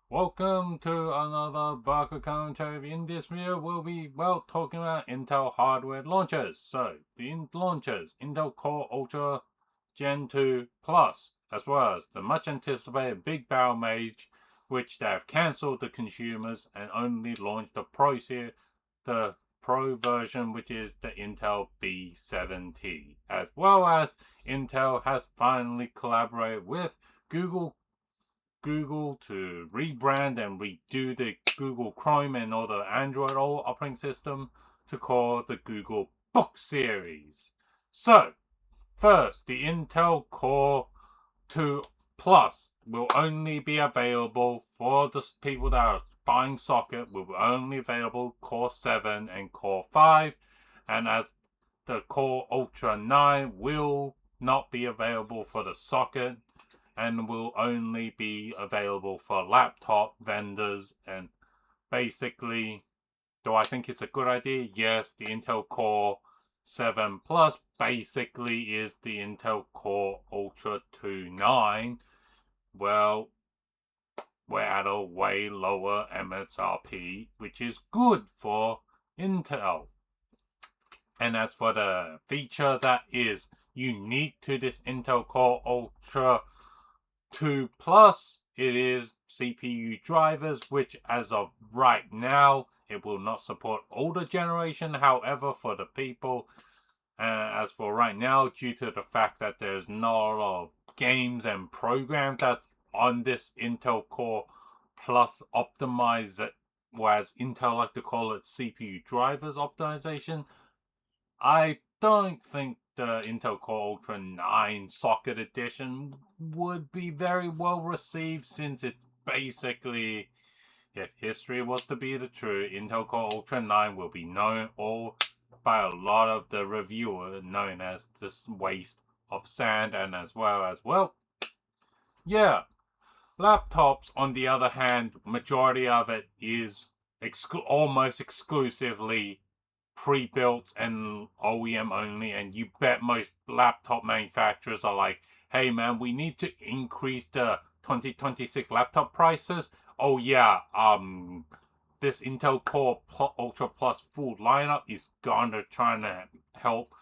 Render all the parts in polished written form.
Welcome to another Baka commentary. In this video, we'll be, talking about Intel hardware launchers. So, the launchers, Intel Core Ultra Gen 2 Plus, as well as the much anticipated Big Barrel Mage, which they have cancelled the consumers and only launched the Pro version, which is the Intel B7T, as well as Intel has finally collaborated with Google to rebrand and redo the Google Chrome and all the Android operating system to call the Google Book series. So, first, the Intel Core 2 Plus will only be available for the people that are buying socket, will be only available Core 7 and Core 5, and as the Core Ultra 9 will not be available for the socket and will only be available for laptop vendors. And basically, do I think it's a good idea? Yes, the Intel Core 7 Plus basically is the Intel Core Ultra 2 9. Well, we're at a way lower MSRP, which is good for Intel. And as for the feature that is unique to this Intel Core Ultra 2 Plus, it is CPU drivers, which as of right now, it will not support older generation. However, for the people, as for right now, due to the fact that there's not a lot of games and programs that on this Intel Core Plus optimize it, as Intel like to call it CPU drivers optimization, I don't think the Intel Core Ultra 9 Socket Edition would be very well received, since it basically, if history was to be the true, Intel Core Ultra 9 will be known all by a lot of the reviewer known as this waste of sand, and as well, yeah. Laptops, on the other hand, majority of it is almost exclusively pre-built and OEM only, and you bet most laptop manufacturers are like, hey man, we need to increase the 2026 laptop prices. Oh yeah, this Intel Core Ultra Plus full lineup is gonna try to help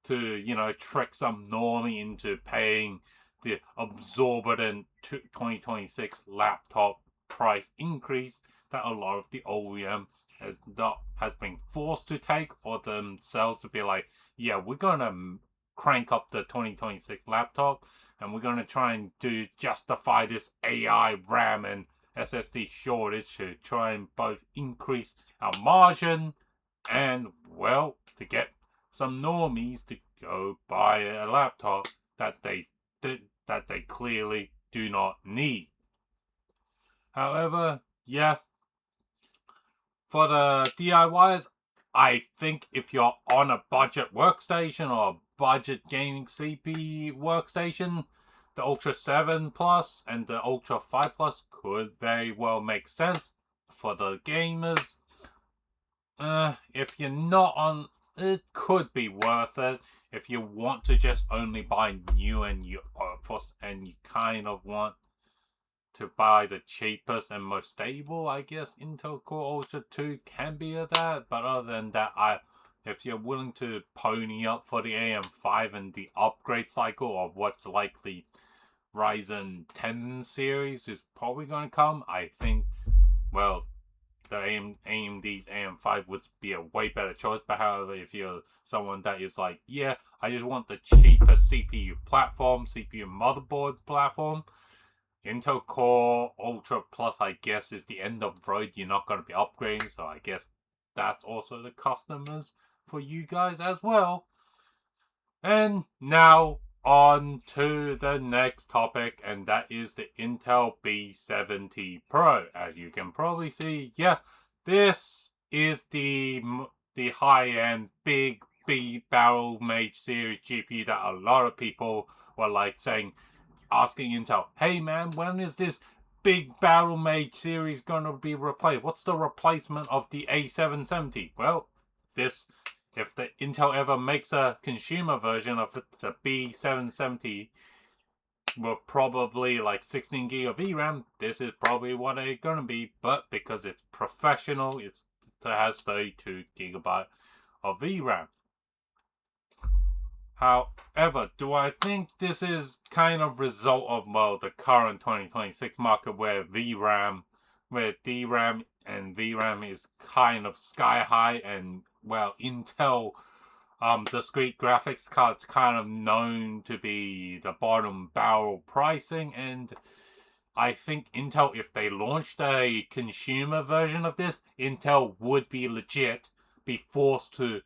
to, trick some normie into paying the exorbitant 2026 laptop price increase that a lot of the OEM has been forced to take, or themselves to be like, yeah, we're gonna crank up the 2026 laptop, and we're gonna try and justify this AI RAM and SSD shortage to try and both increase our margin and, well, to get some normies to go buy a laptop that they clearly do not need. However, yeah, for the DIYers, I think if you're on a budget workstation or a budget gaming CPU workstation, the Ultra 7 Plus and the Ultra 5 Plus could very well make sense for the gamers. If you're not on, it could be worth it if you want to just only buy new and you kind of want to buy the cheapest and most stable. I guess Intel Core Ultra 2 can be that, but other than that, if you're willing to pony up for the AM5 and the upgrade cycle of what's likely Ryzen 10 series is probably going to come, I think, well, the AMD's AM5 would be a way better choice. But however, if you're someone that is like, yeah, I just want the cheapest CPU platform, CPU motherboard platform, Intel Core Ultra Plus, I guess, is the end of the road. You're not going to be upgrading, so I guess that's also the customers for you guys as well. And now on to the next topic, and that is the Intel B70 Pro. As you can probably see, yeah, this is the high-end big B barrel mage series GPU that a lot of people were like saying, asking Intel, hey man, when is this big barrel mage series gonna be replaced? What's the replacement of the A770? Well, if the Intel ever makes a consumer version of the B770, were probably like 16 gig of VRAM. This is probably what they're gonna be, but because it's professional, it has 32 gigabyte of VRAM. However, do I think this is kind of result of the current 2026 market where DRAM and VRAM is kind of sky high, and Intel discrete graphics cards kind of known to be the bottom barrel pricing, and I think Intel, if they launched a consumer version of this, Intel would be be forced to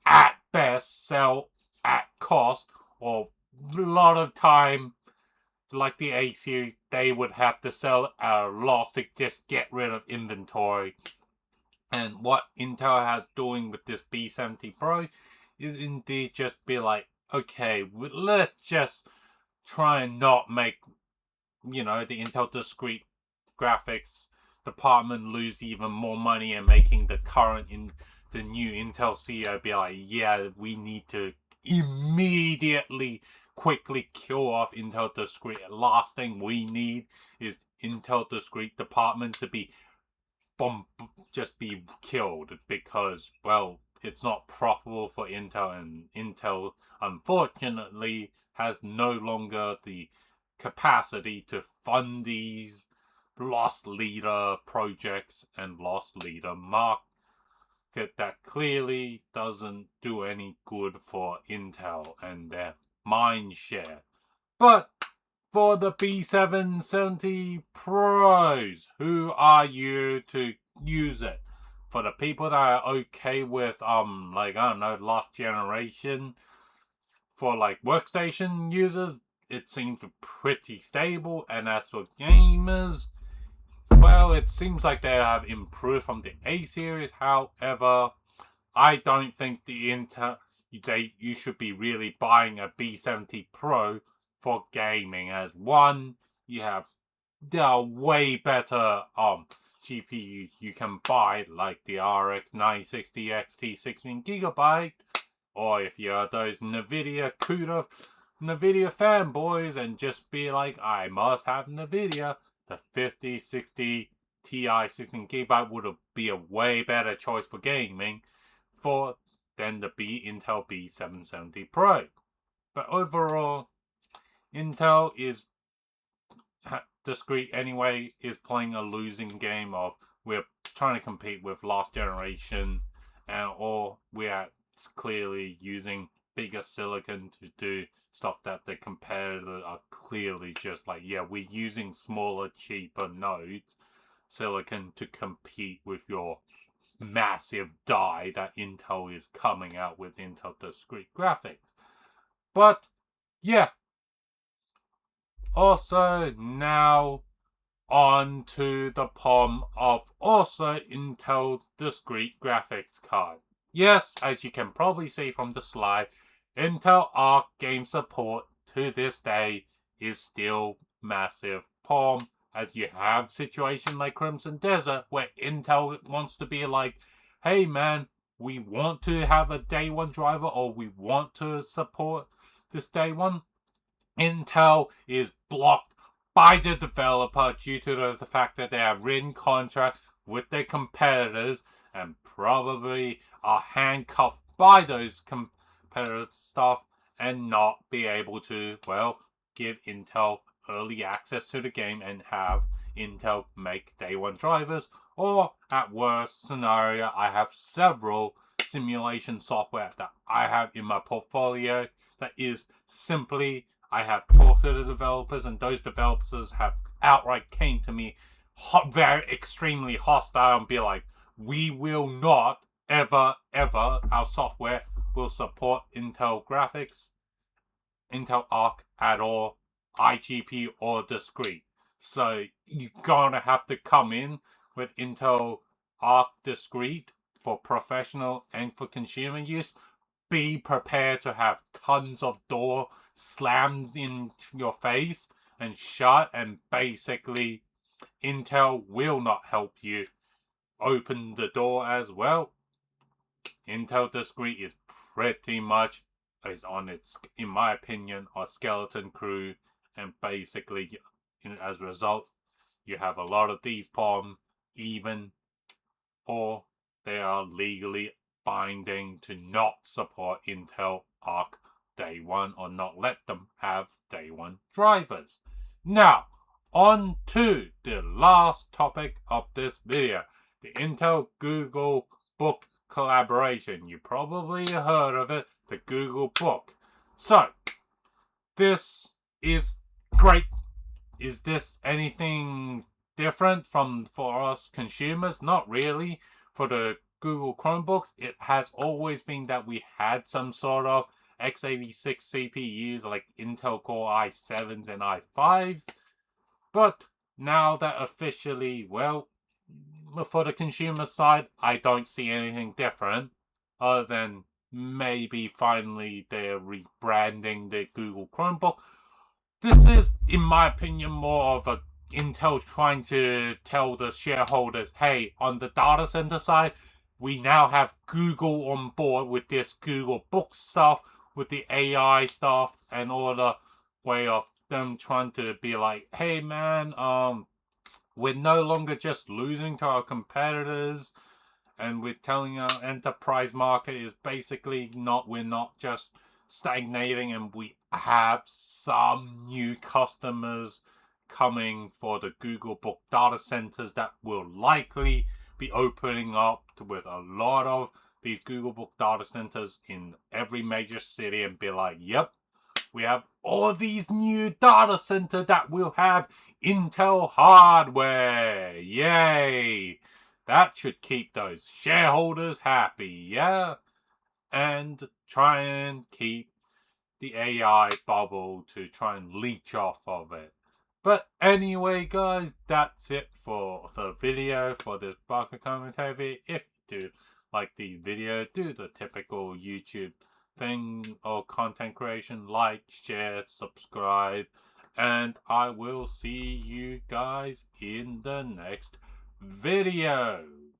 at best sell at cost, or a lot of time, like the A series, they would have to sell at a loss to just get rid of inventory. And what Intel has doing with this B70 Pro is indeed just be like, okay, let's just try and not make, the Intel discrete graphics department lose even more money, and making the new Intel CEO be like, yeah, we need to immediately quickly kill off Intel discrete. Last thing we need is Intel discrete department to be just be killed, because it's not profitable for Intel, and Intel unfortunately has no longer the capacity to fund these lost leader projects and lost leader market that clearly doesn't do any good for Intel and their mind share. But for the B770 Pros, who are you to use it? For the people that are okay with last generation, for like workstation users, it seems pretty stable, and as for gamers, it seems like they have improved from the A series. However, I don't think you should be really buying a B70 Pro for gaming, as one, there are way better GPUs you can buy, like the RX 960 XT 16GB, or if you're those NVIDIA fanboys and just be like, I must have NVIDIA, the 5060 Ti 16GB would be a way better choice for gaming than the Intel B770 Pro. But overall, Intel is discrete anyway, is playing a losing game of we're trying to compete with last generation, or we're clearly using bigger silicon to do stuff that the competitors are clearly just like, yeah, we're using smaller, cheaper nodes silicon to compete with your massive die that Intel is coming out with Intel discrete graphics. But yeah, also now on to the POM of also Intel discrete graphics card. Yes, as you can probably see from the slide, Intel Arc game support to this day is still massive POM, as you have situation like Crimson Desert where Intel wants to be like, hey man, we want to have a day one driver, or we want to support this day one. Intel is blocked by the developer due to the fact that they have written contracts with their competitors, and probably are handcuffed by those competitor stuff, and not be able to, give Intel early access to the game and have Intel make day one drivers. Or at worst scenario, I have several simulation software that I have in my portfolio that is simply, I have talked to the developers, and those developers have outright came to me very extremely hostile and be like, we will not ever our software will support Intel graphics, Intel Arc at all, IGP or discrete. So you're gonna have to come in with Intel Arc discrete for professional and for consumer use. Be prepared to have tons of door slammed in your face and shut, and basically Intel will not help you open the door as well. Intel discrete is pretty much on its, in my opinion, a skeleton crew and basically, as a result, you have a lot of these problems, even or they are legally binding to not support Intel Arc Day 1 or not let them have Day 1 drivers. Now, on to the last topic of this video, the Intel Google Book collaboration. You probably heard of it, the Google Book. So, this is great. Is this anything different for us consumers? Not really. For the Google Chromebooks, it has always been that we had some sort of x86 CPUs like Intel Core i7s and i5s. But now that officially, well, for the consumer side, I don't see anything different other than maybe finally they're rebranding the Google Chromebook. This is, in my opinion, more of a Intel trying to tell the shareholders, hey, on the data center side, we now have Google on board with this Google Book stuff, with the AI stuff, and all the way of them trying to be like, hey man, we're no longer just losing to our competitors, and we're telling our enterprise market is basically we're not just stagnating, and we have some new customers coming for the Google Book data centers that will likely be opening up with a lot of these Google Book data centers in every major city, and be like, yep, we have all these new data centers that will have Intel hardware. Yay! That should keep those shareholders happy, yeah? And try and keep the AI bubble to try and leech off of it. But anyway, guys, that's it for the video for this Baka commentary. If you do like the video, do the typical YouTube thing or content creation, like, share, subscribe, and I will see you guys in the next video.